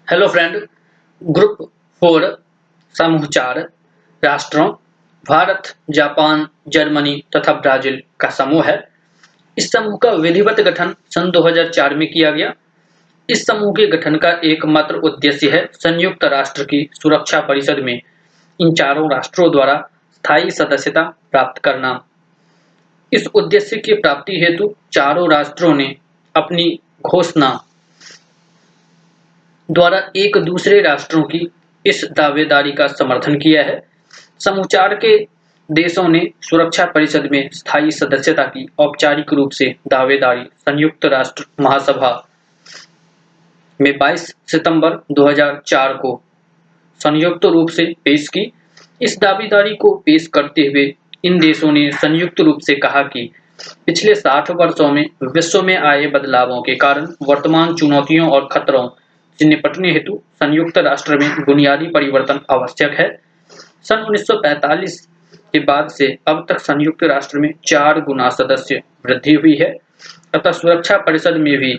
Hello friend. Group 4 समूह 4 राष्ट्रों Bharat, Japan, Germany तथा ब्राजील का समूह है। इस समूह का विधिवत गठन सन 2004 में किया गया। इस समूह के गठन का एकमात्र उद्देश्य है संयुक्त राष्ट्र की सुरक्षा परिषद में इन चारों राष्ट्रों द्वारा स्थायी सदस्यता प्राप्त करना। इस उद्देश्य की प्राप्ति हेतु चारों राष्ट्रों ने अपनी घोषणा द्वारा एक दूसरे राष्ट्रों की इस दावेदारी का समर्थन किया है। समूह 4 के देशों ने सुरक्षा परिषद में स्थायी सदस्यता की औपचारिक रूप से दावेदारी संयुक्त राष्ट्र महासभा में 22 सितंबर 2004 को संयुक्त रूप से पेश की। इस दावेदारी को पेश करते हुए इन देशों ने संयुक्त रूप से कहा कि पिछले 60 वर्षों में विश्व में आए बदलावों के कारण वर्तमान चुनौतियों और खतरों से निपटने हेतु संयुक्त राष्ट्र में बुनियादी परिवर्तन आवश्यक है। सन 1945 के बाद से अब तक संयुक्त राष्ट्र में 4 गुना सदस्य वृद्धि हुई है तथा सुरक्षा परिषद में भी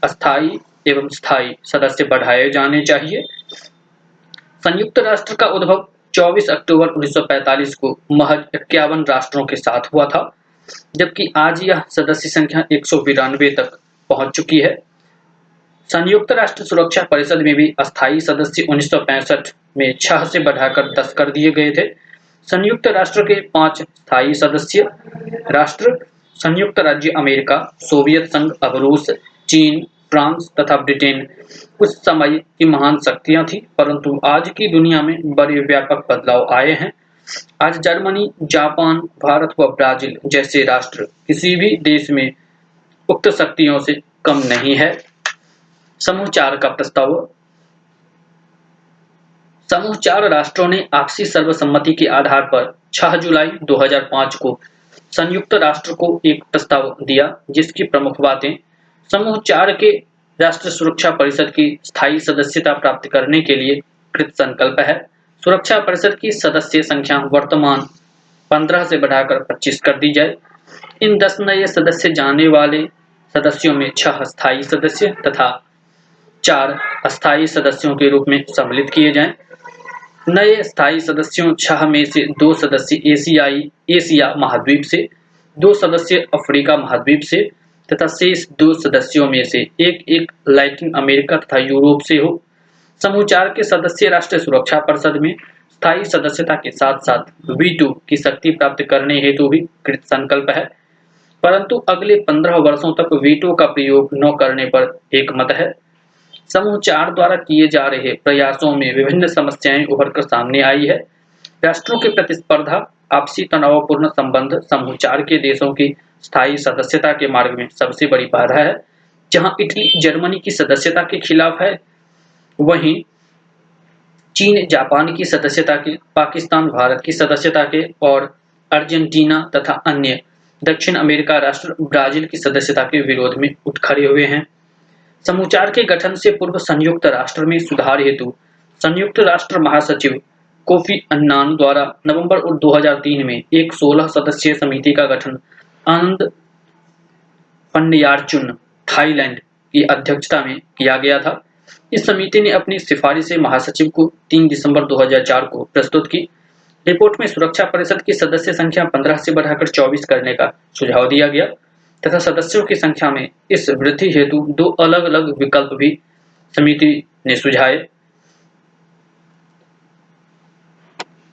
अस्थायी एवं स्थायी सदस्य बढ़ाए जाने चाहिए। संयुक्त राष्ट्र का उद्भव 24 अक्टूबर 1945 को महज 51 राष्ट्रों के साथ हुआ था, जबकि आज यह सदस्य संख्या 192 तक पहुंच चुकी है। संयुक्त राष्ट्र सुरक्षा परिषद में भी अस्थायी सदस्य 1965 में 6 से बढ़ाकर 10 कर दिए गए थे। संयुक्त राष्ट्र के 5 स्थायी सदस्य राष्ट्र संयुक्त राज्य अमेरिका, सोवियत संघ, अब रूस, चीन, फ्रांस तथा ब्रिटेन उस समय की महान शक्तियां थीं, परंतु आज की दुनिया में बड़े व्यापक बदलाव आए हैं। आज जर्मनी, जापान, भारत व ब्राजील जैसे राष्ट्र किसी भी देश में उक्त शक्तियों से कम नहीं है। समूह 4 का प्रस्ताव। समूह 4 राष्ट्रों ने आपसी सर्वसम्मति के आधार पर 6 जुलाई 2005 को संयुक्त राष्ट्र को एक प्रस्ताव दिया, जिसकी प्रमुख बातें समूह 4 के राष्ट्र सुरक्षा परिषद की स्थायी सदस्यता प्राप्त करने के लिए कृत संकल्प है। सुरक्षा परिषद की सदस्य संख्या वर्तमान 15 से बढ़ाकर 25 कर दी जाए। इन 10 नए सदस्य जाने वाले सदस्यों में 6 स्थायी सदस्य तथा 4 अस्थायी सदस्यों के रूप में सम्मिलित किए जाएं। नए स्थायी सदस्यों 6 में से 2 सदस्य एशिया महाद्वीप से, 2 सदस्य अफ्रीका महाद्वीप से तथा शेष 2 सदस्यों में से एक लैटिन अमेरिका तथा यूरोप से हो। समूह 4 के सदस्य राष्ट्र सुरक्षा परिषद में स्थायी सदस्यता के साथ साथ वीटो की शक्ति प्राप्त करने हेतु भी कृत संकल्प है, परंतु अगले 15 वर्षों तक वीटो का प्रयोग न करने पर एकमत है। समूह 4 द्वारा किए जा रहे प्रयासों में विभिन्न समस्याएं उभरकर सामने आई है। राष्ट्रों की प्रतिस्पर्धा, आपसी तनावपूर्ण संबंध समूह 4 के देशों की स्थायी सदस्यता के मार्ग में सबसे बड़ी बाधा है। जहां इटली जर्मनी की सदस्यता के खिलाफ है, वहीं चीन जापान की सदस्यता के, पाकिस्तान भारत की सदस्यता के और अर्जेंटीना तथा अन्य दक्षिण अमेरिका राष्ट्र ब्राजील की सदस्यता के विरोध में उठ खड़े हुए हैं। समूह 4 के गठन से पूर्व संयुक्त राष्ट्र में सुधार हेतु संयुक्त राष्ट्र महासचिव कोफी अन्नान द्वारा नवंबर 2003 में एक 16 सदस्यीय समिति का गठन आनंद पन्यारचुन, थाईलैंड की अध्यक्षता में किया गया था। इस समिति ने अपनी सिफारिशें महासचिव को 3 दिसंबर 2004 को प्रस्तुत की। रिपोर्ट में सुरक्षा परिषद की सदस्य संख्या 15 से बढ़ाकर 24 करने का सुझाव दिया गया तथा सदस्यों की संख्या में इस वृद्धि हेतु 2 अलग-अलग विकल्प भी समिति ने सुझाए।